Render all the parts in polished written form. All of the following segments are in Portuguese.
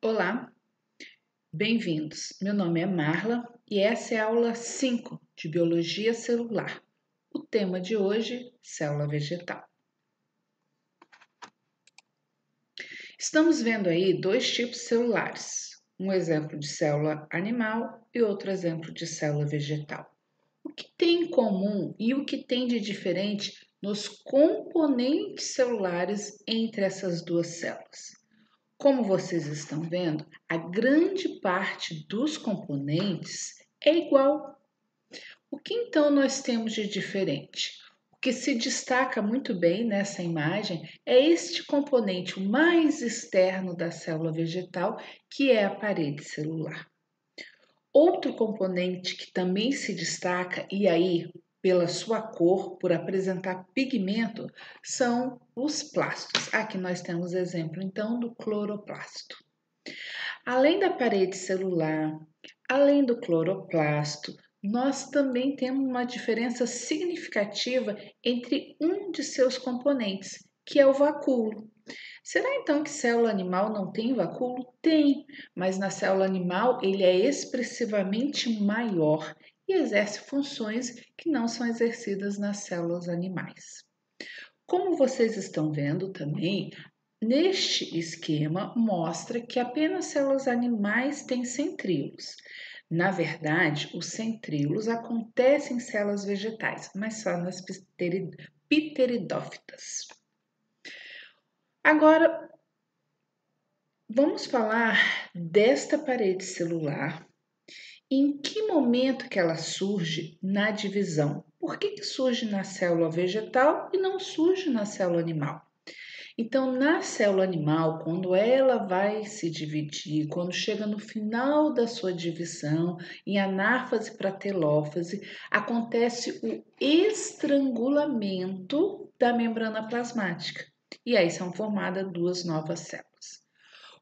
Olá, bem-vindos. Meu nome é Marla e essa é a aula 5 de Biologia Celular. O tema de hoje, célula vegetal. Estamos vendo aí dois tipos celulares, um exemplo de célula animal e outro exemplo de célula vegetal. O que tem em comum e o que tem de diferente nos componentes celulares entre essas duas células? Como vocês estão vendo, a grande parte dos componentes é igual. O que então nós temos de diferente? O que se destaca muito bem nessa imagem é este componente o mais externo da célula vegetal, que é a parede celular. Outro componente que também se destaca, e aí pela sua cor, por apresentar pigmento, são os plastos. Aqui nós temos exemplo então do cloroplasto. Além da parede celular, além do cloroplasto, nós também temos uma diferença significativa entre um de seus componentes, que é o vacúolo. Será então que célula animal não tem vacúolo? Tem, mas na célula animal ele é expressivamente maior e exerce funções que não são exercidas nas células animais. Como vocês estão vendo também, neste esquema mostra que apenas células animais têm centríolos. Na verdade, os centríolos acontecem em células vegetais, mas só nas pteridófitas. Agora, vamos falar desta parede celular. Em que momento que ela surge na divisão? Por que surge na célula vegetal e não surge na célula animal? Então, na célula animal, quando ela vai se dividir, quando chega no final da sua divisão, em anáfase para telófase, acontece o estrangulamento da membrana plasmática. E aí são formadas duas novas células.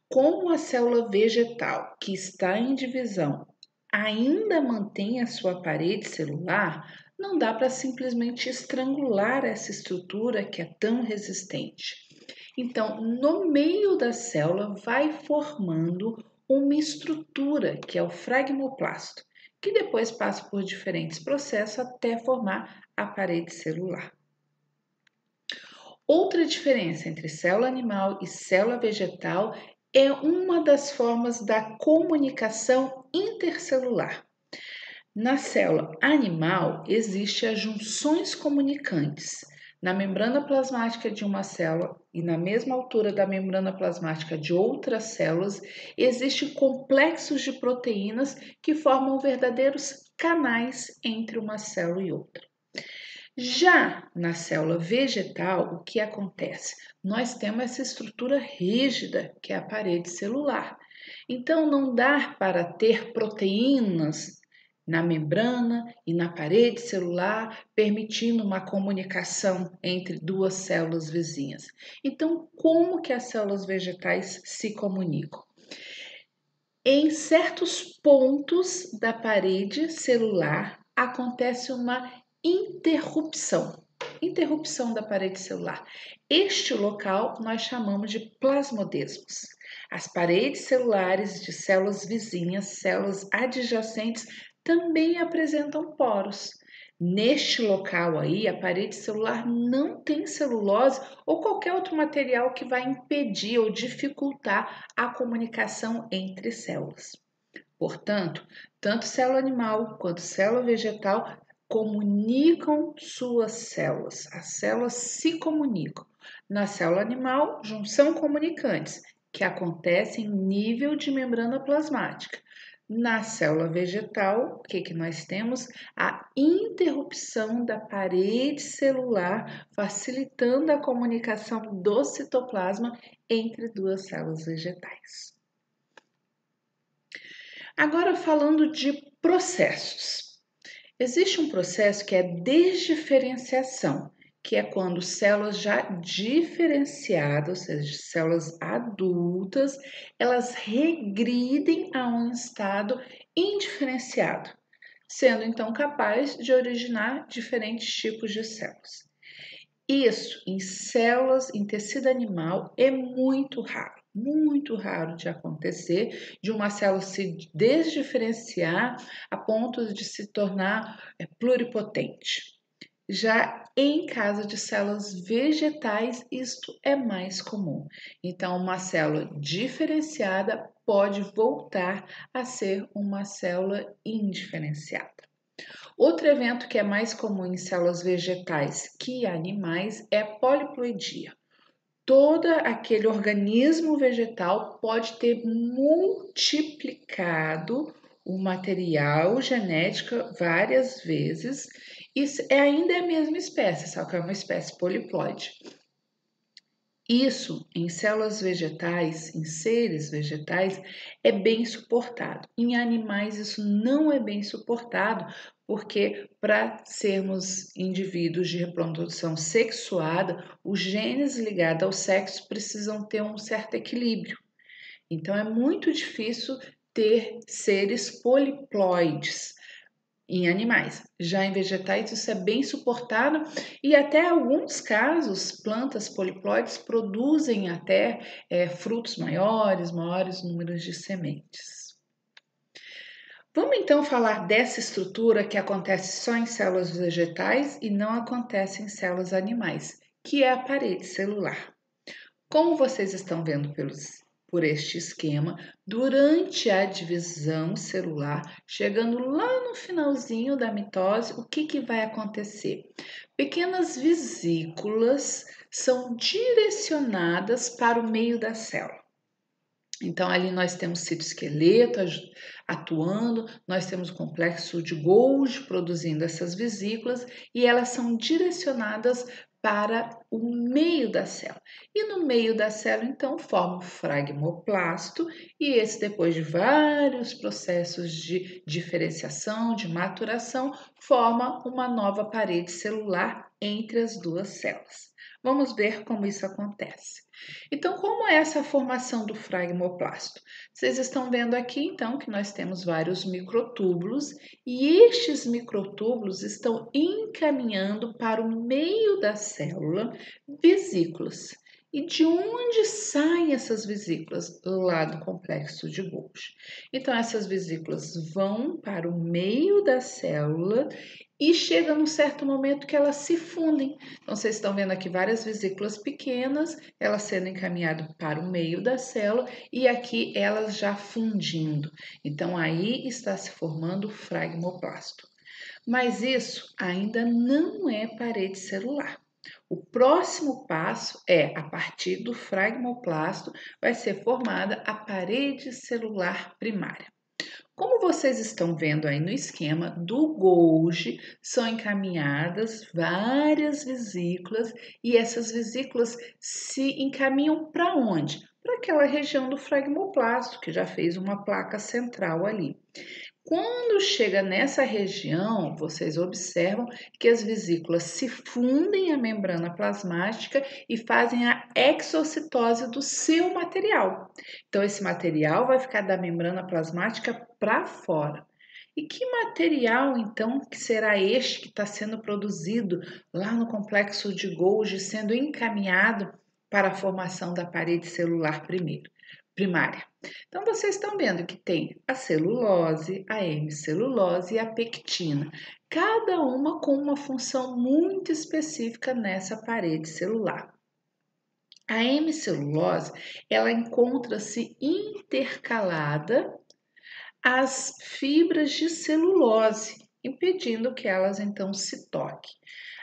Como a célula vegetal, que está em divisão, ainda mantém a sua parede celular, não dá para simplesmente estrangular essa estrutura que é tão resistente. Então, no meio da célula vai formando uma estrutura, que é o fragmoplasto, que depois passa por diferentes processos até formar a parede celular. Outra diferença entre célula animal e célula vegetal é uma das formas da comunicação intercelular. Na célula animal, existem as junções comunicantes. Na membrana plasmática de uma célula e na mesma altura da membrana plasmática de outras células, existem complexos de proteínas que formam verdadeiros canais entre uma célula e outra. Já na célula vegetal, o que acontece? Nós temos essa estrutura rígida, que é a parede celular. Então, não dá para ter proteínas na membrana e na parede celular, permitindo uma comunicação entre duas células vizinhas. Então, como que as células vegetais se comunicam? Em certos pontos da parede celular acontece uma interrupção da parede celular. Este local nós chamamos de plasmodesmos. As paredes celulares de células vizinhas, células adjacentes, também apresentam poros. Neste local aí, a parede celular não tem celulose ou qualquer outro material que vai impedir ou dificultar a comunicação entre células. Portanto, tanto célula animal quanto célula vegetal comunicam suas células. As células se comunicam. Na célula animal, junção comunicantes, que acontece em nível de membrana plasmática. Na célula vegetal, o que nós temos? A interrupção da parede celular, facilitando a comunicação do citoplasma entre duas células vegetais. Agora, falando de processos. Existe um processo que é desdiferenciação, que é quando células já diferenciadas, ou seja, células adultas, elas regridem a um estado indiferenciado, sendo então capaz de originar diferentes tipos de células. Isso em células, em tecido animal, é muito raro. muito raro de acontecer, de uma célula se desdiferenciar a ponto de se tornar pluripotente. Já em caso de células vegetais, isto é mais comum. Então, uma célula diferenciada pode voltar a ser uma célula indiferenciada. Outro evento que é mais comum em células vegetais que animais é a poliploidia. Todo aquele organismo vegetal pode ter multiplicado o material genético várias vezes e ainda é a mesma espécie, só que é uma espécie poliploide. Isso em células vegetais, em seres vegetais, é bem suportado. Em animais, isso não é bem suportado, porque para sermos indivíduos de reprodução sexuada, os genes ligados ao sexo precisam ter um certo equilíbrio. Então, é muito difícil ter seres poliploides em animais. Já em vegetais, isso é bem suportado e até alguns casos, plantas poliploides produzem até frutos maiores, maiores números de sementes. Vamos então falar dessa estrutura que acontece só em células vegetais e não acontece em células animais, que é a parede celular. Como vocês estão vendo por este esquema, durante a divisão celular, chegando lá no finalzinho da mitose, o que vai acontecer? Pequenas vesículas são direcionadas para o meio da célula. Então, ali nós temos citoesqueleto atuando, nós temos o complexo de Golgi produzindo essas vesículas e elas são direcionadas para o meio da célula. E no meio da célula, então, forma o fragmoplasto e esse, depois de vários processos de diferenciação, de maturação, forma uma nova parede celular entre as duas células. Vamos ver como isso acontece. Então, como é essa formação do fragmoplasto? Vocês estão vendo aqui, então, que nós temos vários microtúbulos e estes microtúbulos estão encaminhando para o meio da célula vesículas. E de onde saem essas vesículas? Lá do complexo de Golgi. Então, essas vesículas vão para o meio da célula e chega num certo momento que elas se fundem. Então, vocês estão vendo aqui várias vesículas pequenas, elas sendo encaminhadas para o meio da célula e aqui elas já fundindo. Então, aí está se formando o fragmoplasto. Mas isso ainda não é parede celular. O próximo passo é, a partir do fragmoplasto, vai ser formada a parede celular primária. Como vocês estão vendo aí no esquema do Golgi, são encaminhadas várias vesículas e essas vesículas se encaminham para onde? Para aquela região do fragmoplasto, que já fez uma placa central ali. Quando chega nessa região, vocês observam que as vesículas se fundem à membrana plasmática e fazem a exocitose do seu material. Então, esse material vai ficar da membrana plasmática para fora. E que material, então, que será este que está sendo produzido lá no complexo de Golgi, sendo encaminhado para a formação da parede celular primária? Então, vocês estão vendo que tem a celulose, a hemicelulose e a pectina, cada uma com uma função muito específica nessa parede celular. A hemicelulose, ela encontra-se intercalada às fibras de celulose, impedindo que elas então se toquem.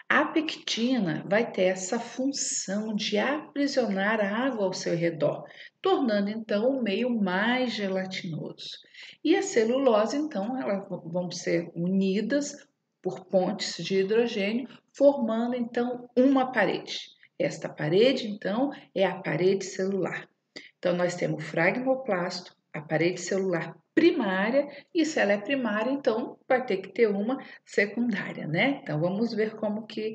A pectina vai ter essa função de aprisionar a água ao seu redor, tornando então o meio mais gelatinoso. E a celulose, então, elas vão ser unidas por pontes de hidrogênio, formando então uma parede. Esta parede, então, é a parede celular. Então, nós temos o fragmoplasto, a parede celular primária, e se ela é primária, então vai ter que ter uma secundária, né? Então, vamos ver como que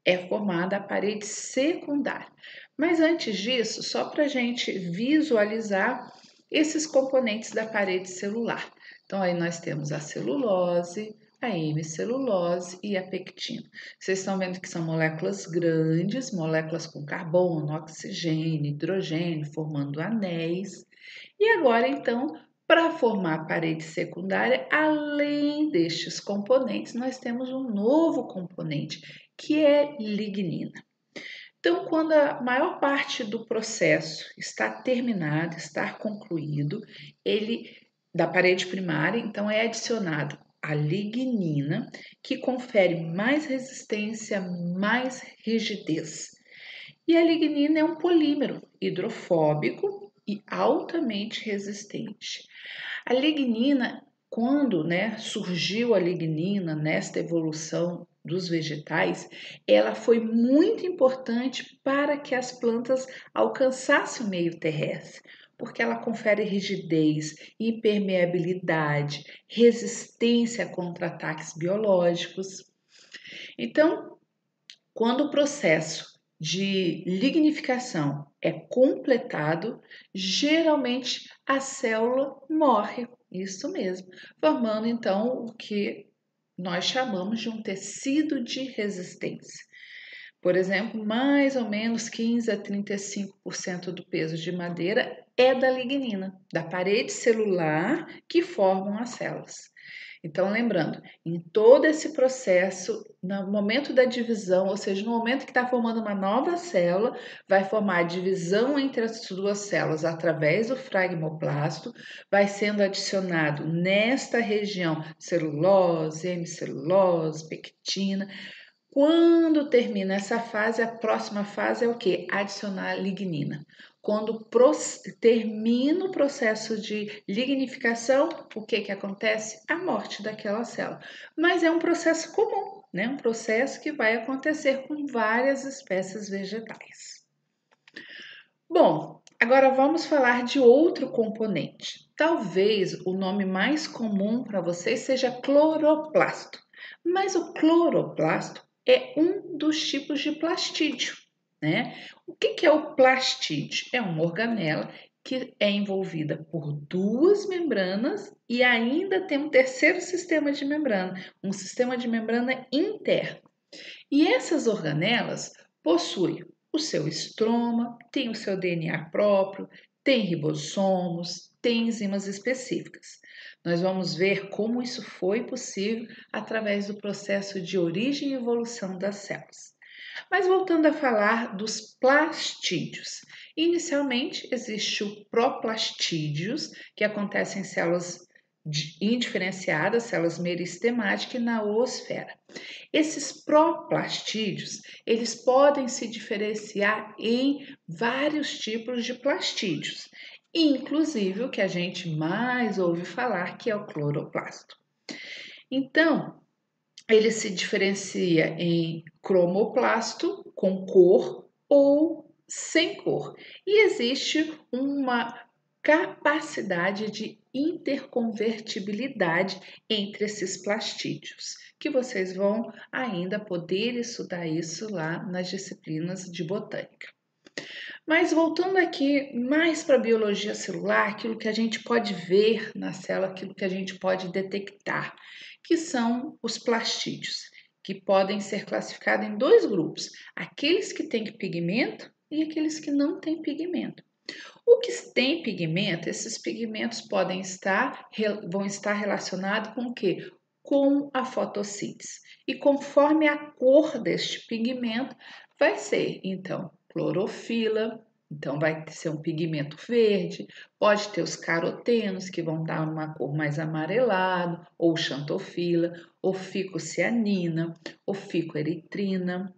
é formada a parede secundária. Mas antes disso, só para a gente visualizar esses componentes da parede celular. Então, aí nós temos a celulose, a hemicelulose e a pectina. Vocês estão vendo que são moléculas grandes, moléculas com carbono, oxigênio, hidrogênio, formando anéis. E agora, então, para formar a parede secundária, além destes componentes, nós temos um novo componente, que é lignina. Então, quando a maior parte do processo está terminado, está concluído, da parede primária, então é adicionado a lignina, que confere mais resistência, mais rigidez. E a lignina é um polímero hidrofóbico e altamente resistente. A lignina, quando surgiu a lignina nesta evolução dos vegetais, ela foi muito importante para que as plantas alcançassem o meio terrestre, porque ela confere rigidez, impermeabilidade, resistência contra ataques biológicos. Então, quando o processo de lignificação é completado, geralmente a célula morre, isso mesmo, formando então o que nós chamamos de um tecido de resistência. Por exemplo, mais ou menos 15 a 35% do peso de madeira é da lignina, da parede celular que formam as células. Então, lembrando, em todo esse processo, no momento da divisão, ou seja, no momento que está formando uma nova célula, vai formar a divisão entre as duas células através do fragmoplasto, vai sendo adicionado nesta região celulose, hemicelulose, pectina. Quando termina essa fase, a próxima fase é o que? Adicionar lignina. Quando termina o processo de lignificação, o que acontece? A morte daquela célula. Mas é um processo comum, né? Um processo que vai acontecer com várias espécies vegetais. Bom, agora vamos falar de outro componente. Talvez o nome mais comum para vocês seja cloroplasto, mas o cloroplasto é um dos tipos de plastídio, né? O que é o plastídio? É uma organela que é envolvida por duas membranas e ainda tem um terceiro sistema de membrana, um sistema de membrana interno. E essas organelas possuem o seu estroma, tem o seu DNA próprio, tem ribossomos, tem enzimas específicas. Nós vamos ver como isso foi possível através do processo de origem e evolução das células. Mas voltando a falar dos plastídeos. Inicialmente existe o proplastídeos, que acontece em células indiferenciadas, células meristemáticas e na oosfera. Esses proplastídeos, eles podem se diferenciar em vários tipos de plastídeos, inclusive o que a gente mais ouve falar, que é o cloroplasto. Então, ele se diferencia em cromoplasto, com cor ou sem cor. E existe uma capacidade de interconvertibilidade entre esses plastídeos, que vocês vão ainda poder estudar isso lá nas disciplinas de botânica. Mas voltando aqui mais para a biologia celular, aquilo que a gente pode ver na célula, aquilo que a gente pode detectar, que são os plastídeos, que podem ser classificados em dois grupos, aqueles que têm pigmento e aqueles que não têm pigmento. O que tem pigmento, esses pigmentos vão estar relacionados com o quê? Com a fotossíntese. E conforme a cor deste pigmento, vai ser, então, clorofila, então vai ser um pigmento verde, pode ter os carotenos, que vão dar uma cor mais amarelado, ou xantofila, ou ficocianina, ou ficoeritrina.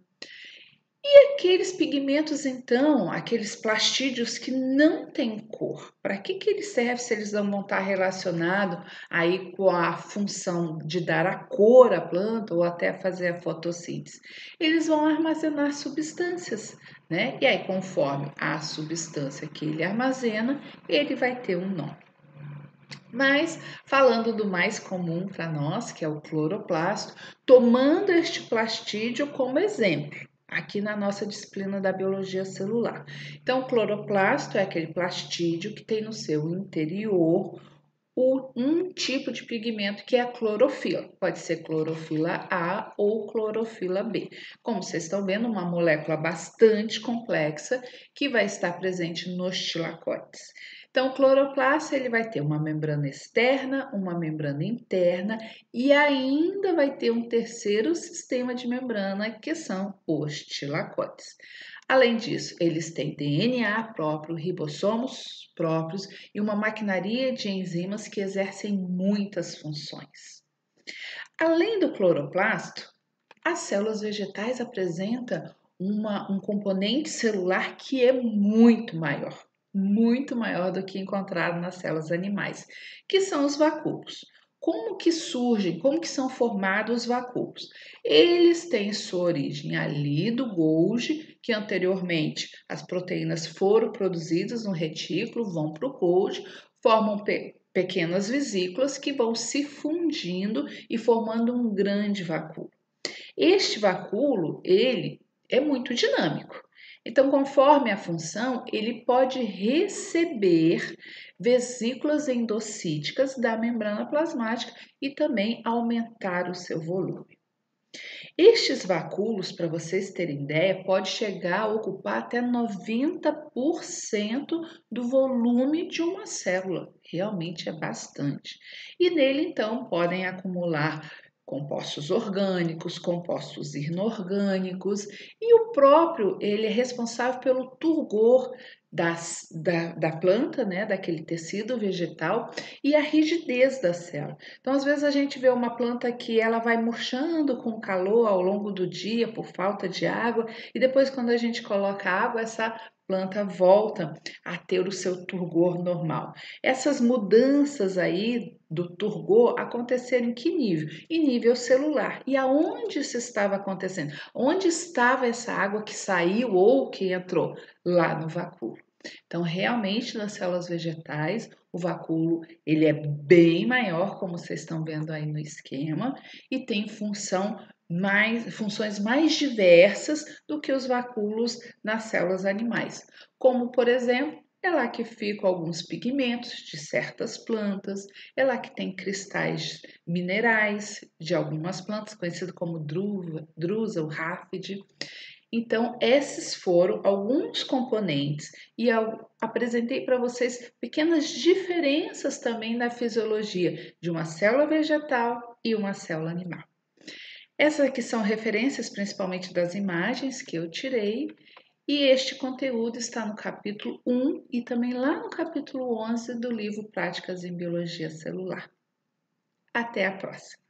E aqueles pigmentos, então, aqueles plastídeos que não têm cor, para que eles servem se eles não vão estar relacionados aí com a função de dar a cor à planta ou até fazer a fotossíntese? Eles vão armazenar substâncias, né? E aí, conforme a substância que ele armazena, ele vai ter um nome. Mas, falando do mais comum para nós, que é o cloroplasto, tomando este plastídio como exemplo, aqui na nossa disciplina da biologia celular. Então, o cloroplasto é aquele plastídio que tem no seu interior um tipo de pigmento que é a clorofila. Pode ser clorofila A ou clorofila B. Como vocês estão vendo, uma molécula bastante complexa que vai estar presente nos tilacoides. Então, o cloroplasto ele vai ter uma membrana externa, uma membrana interna e ainda vai ter um terceiro sistema de membrana que são os tilacoides. Além disso, eles têm DNA próprio, ribossomos próprios e uma maquinaria de enzimas que exercem muitas funções. Além do cloroplasto, as células vegetais apresentam um componente celular que é muito maior do que encontrado nas células animais, que são os vacúolos. Como que surgem, como que são formados os vacúolos? Eles têm sua origem ali do Golgi, que anteriormente as proteínas foram produzidas no retículo, vão para o Golgi, formam pequenas vesículas que vão se fundindo e formando um grande vacúolo. Este vacúolo, ele é muito dinâmico. Então, conforme a função, ele pode receber vesículas endocíticas da membrana plasmática e também aumentar o seu volume. Estes vacúolos, para vocês terem ideia, pode chegar a ocupar até 90% do volume de uma célula. Realmente é bastante. E nele, então, podem acumular compostos orgânicos, compostos inorgânicos e o próprio, ele é responsável pelo turgor da planta, né, daquele tecido vegetal e a rigidez da célula. Então, às vezes a gente vê uma planta que ela vai murchando com o calor ao longo do dia por falta de água e depois quando a gente coloca água, essa planta volta a ter o seu turgor normal. Essas mudanças aí do turgor aconteceram em que nível? Em nível celular. E aonde isso estava acontecendo? Onde estava essa água que saiu ou que entrou? Lá no vacúolo. Então, realmente, nas células vegetais, o vacúolo ele é bem maior, como vocês estão vendo aí no esquema, e tem funções mais diversas do que os vacúolos nas células animais, como, por exemplo, é lá que ficam alguns pigmentos de certas plantas, é lá que tem cristais minerais de algumas plantas, conhecido como drusa ou ráfide. Então, esses foram alguns componentes e eu apresentei para vocês pequenas diferenças também na fisiologia de uma célula vegetal e uma célula animal. Essas aqui são referências principalmente das imagens que eu tirei e este conteúdo está no capítulo 1 e também lá no capítulo 11 do livro Práticas em Biologia Celular. Até a próxima!